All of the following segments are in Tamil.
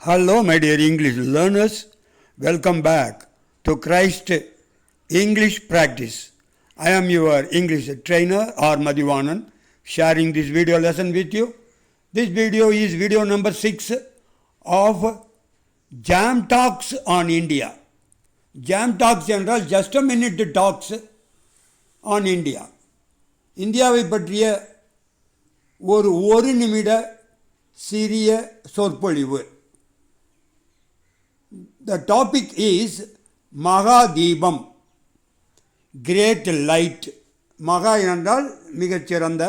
Hello, my dear English learners. Welcome back to Christ English Practice. I am your English trainer, R. Madhivanan, sharing this video lesson with you. This video is video number 6 of Jam Talks on India. Jam Talks என்றால் just a minute talks on India. இந்தியாவை பற்றிய ஒரு நிமிட சிறிய சொற்பொழிவு. The topic is Mahadibam, great light. மகா என்றால் மிகச்சிறந்த,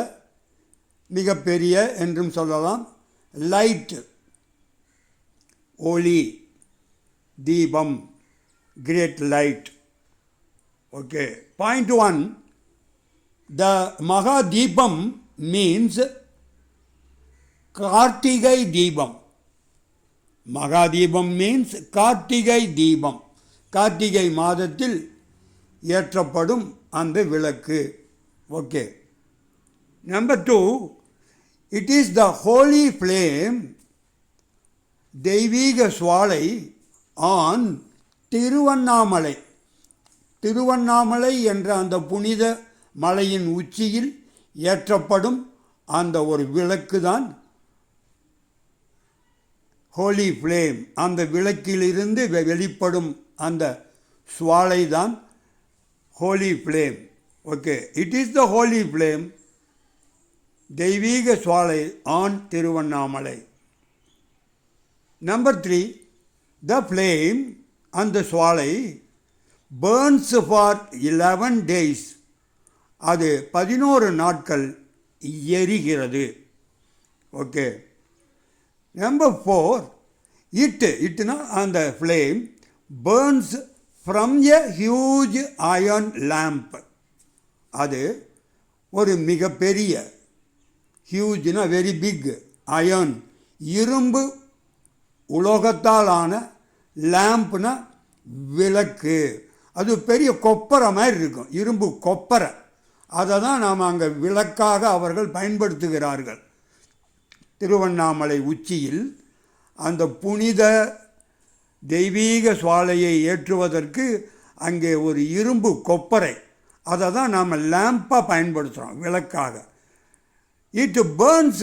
மிகப்பெரிய என்றும் சொல்லலாம். லைட், ஒளி, தீபம், great light. Okay. Point 1. The Mahadibam means Kartigai Deepam. Mahadibam means Kartigai Deepam. Karthigai மாதத்தில் ஏற்றப்படும் அந்த விளக்கு. Okay. Number 2, it is the holy flame, தெய்வீக சுவாலை on திருவண்ணாமலை. திருவண்ணாமலை என்ற அந்த புனித மலையின் உச்சியில் ஏற்றப்படும் அந்த ஒரு விளக்கு தான் ஹோலி ஃப்ளேம். அந்த விளக்கிலிருந்து வெளிப்படும் அந்த சுவாலை தான் holy flame. Okay. It is the holy flame, தெய்வீக சுவாலை ஆன் திருவண்ணாமலை. நம்பர் 3, த ஃப்ளேம், அந்த சுவாலை பேர்ன்ஸ் ஃபார் 11 days. அது 11 நாட்கள் எரிகிறது. ஓகே. Number 4, இட்னா அந்த flame burns from a huge iron lamp. அது ஒரு மிகப்பெரிய, ஹியூஜ்னா வெரி பிக், அயர்ன் இரும்பு உலோகத்தால் ஆன, லேம்ப்னா விளக்கு. அது பெரிய கொப்பரை மாதிரி இருக்கும், இரும்பு கொப்பரை. அதை தான் நாம் அங்கே விளக்காக அவர்கள் பயன்படுத்துகிறார்கள். திருவண்ணாமலை உச்சியில் அந்த புனித தெய்வீக சுவாலையை ஏற்றுவதற்கு அங்கே ஒரு இரும்பு கொப்பரை, அதை தான் நாம் லேம்பாக பயன்படுத்துகிறோம், விளக்காக. It burns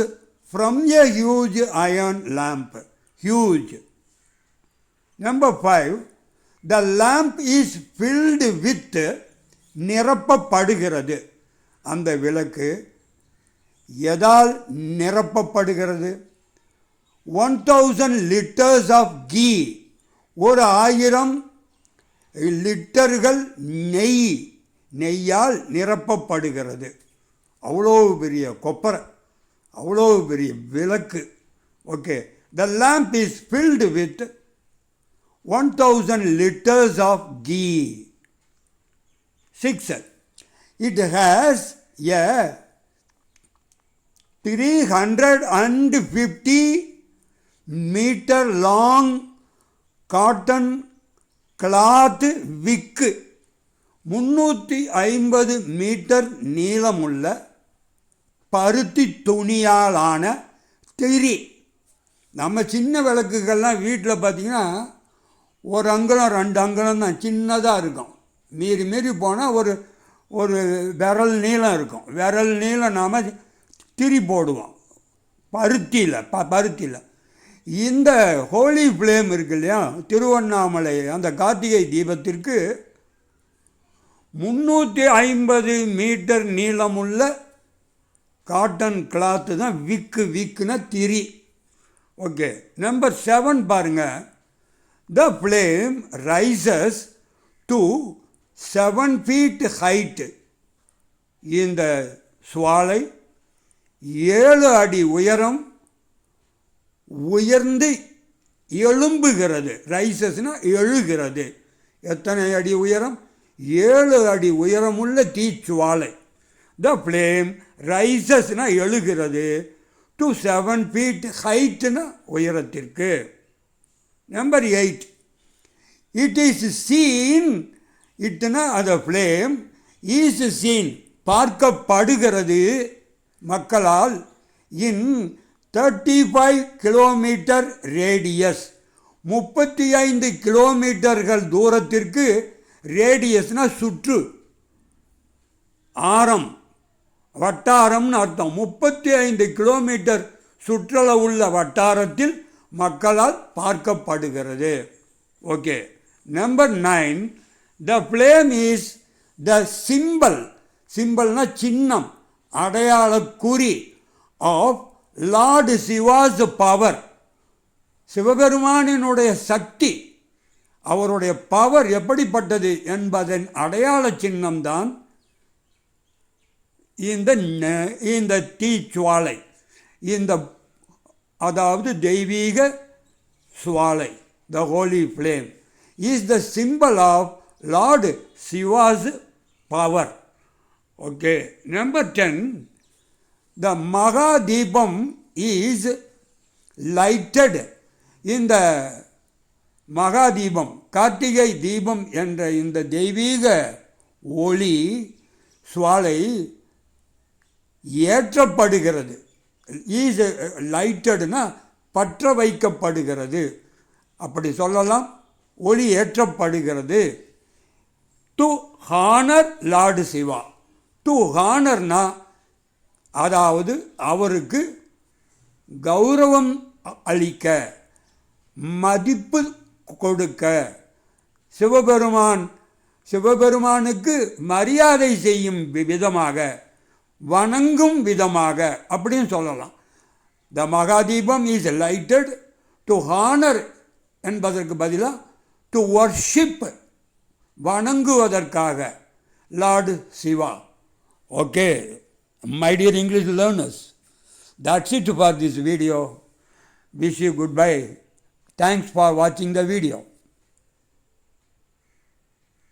from a huge iron lamp. Huge. Number 5, the lamp is filled with, நிரப்பப்படுகிறது. அந்த விளக்கு எதால் நிரப்பப்படுகிறது? 1000 liters ஆஃப் கீ, 1000 லிட்டர்கள் நெய்யால் நிரப்பப்படுகிறது. அவ்வளோ பெரிய கொப்பரை, அவ்வளோ பெரிய விளக்கு. Okay. The lamp is filled with 1000 liters of ghee. 6, it has a 350 meter long cotton cloth wick. 350 metre நீளமுள்ள பருத்தி துணியாலான திரி. நம்ம சின்ன விளக்குகள்லாம் வீட்டில் பார்த்திங்கன்னா ஒரு அங்குலம் 2 அங்குலம் தான், சின்னதாக இருக்கும். மீறி போனால் ஒரு விரல் நீளம் இருக்கும். விரல் நீளம் நாம் திரி போடுவோம் பருத்தியில். இந்த ஹோலி ஃப்ளேம் இருக்கு இல்லையா, திருவண்ணாமலை அந்த கார்த்திகை தீபத்திற்கு 350 மீட்டர் நீளமுள்ள காட்டன் கிளாத்து தான் விக்குனா திரி. ஓகே. நம்பர் 7 பாருங்க. The flame rises to 7 feet height. இந்த சுவாலை 7 அடி உயரம் உயர்ந்து எழும்புகிறது. ரைசஸ்னா எழுகிறது. எத்தனை அடி உயரம்? 7 அடி உயரமுள்ள தீச்சுவாலை. த ஃப்ளேம் ரைசஸ்னா எழுகிறது, டு 7 feet ஹைட்னா உயரத்திற்கு. Number 8, it is seen. இட்னா அந்த ஃப்ளேம் இஸ் சீன் பார்க்கப்படுகிறது மக்களால் in 35 kilometer radius 35 கிலோமீட்டர்கள் தூரத்திற்கு ரேடியஸ்னா சுற்று, ஆரம், வட்டாரம்னு அர்த்தம். 35 கிலோமீட்டர் சுற்றளவுள்ள வட்டாரத்தில் மக்களால் பார்க்கப்படுகிறது. Okay. Number 9, the flame is the சிம்பல்னா சின்னம், அடையாள குறி ஆஃப் லார்டு சிவாஸ் பவர், சிவபெருமானினுடைய சக்தி, அவருடைய பவர் எப்படிப்பட்டது என்பதன் அடையாள சின்னம்தான் இந்த தீச்சுவாலை, அதாவது தெய்வீக சுவாலை. The holy flame is the simple of lord Shiva's power. Okay. Number 10, the Maha Deepam is lighted. இந்த மகா தீபம், கார்த்திகை தீபம் என்ற இந்த தெய்வீக ஒளி சுவாலை ஏற்றப்படுகிறது. இஸ் லைட்டட்னா பற்ற வைக்கப்படுகிறது, அப்படி சொல்லலாம். ஒளி ஏற்றப்படுகிறது. To honour lord Shiva. To ஹானர்னா அதாவது அவருக்கு கௌரவம் அளிக்க, மதிப்பு கொடுக்க, சிவபெருமானுக்கு மரியாதை செய்யும் விதமாக, வணங்கும் விதமாக அப்படின்னு சொல்லலாம். The Mahadeepam is lighted to honour என்பதற்கு பதிலாக டு வர்ஷிப், வணங்குவதற்காக, lord Shiva. Okay, my dear English learners, that's it for this video. Wish you goodbye. Thanks for watching the video.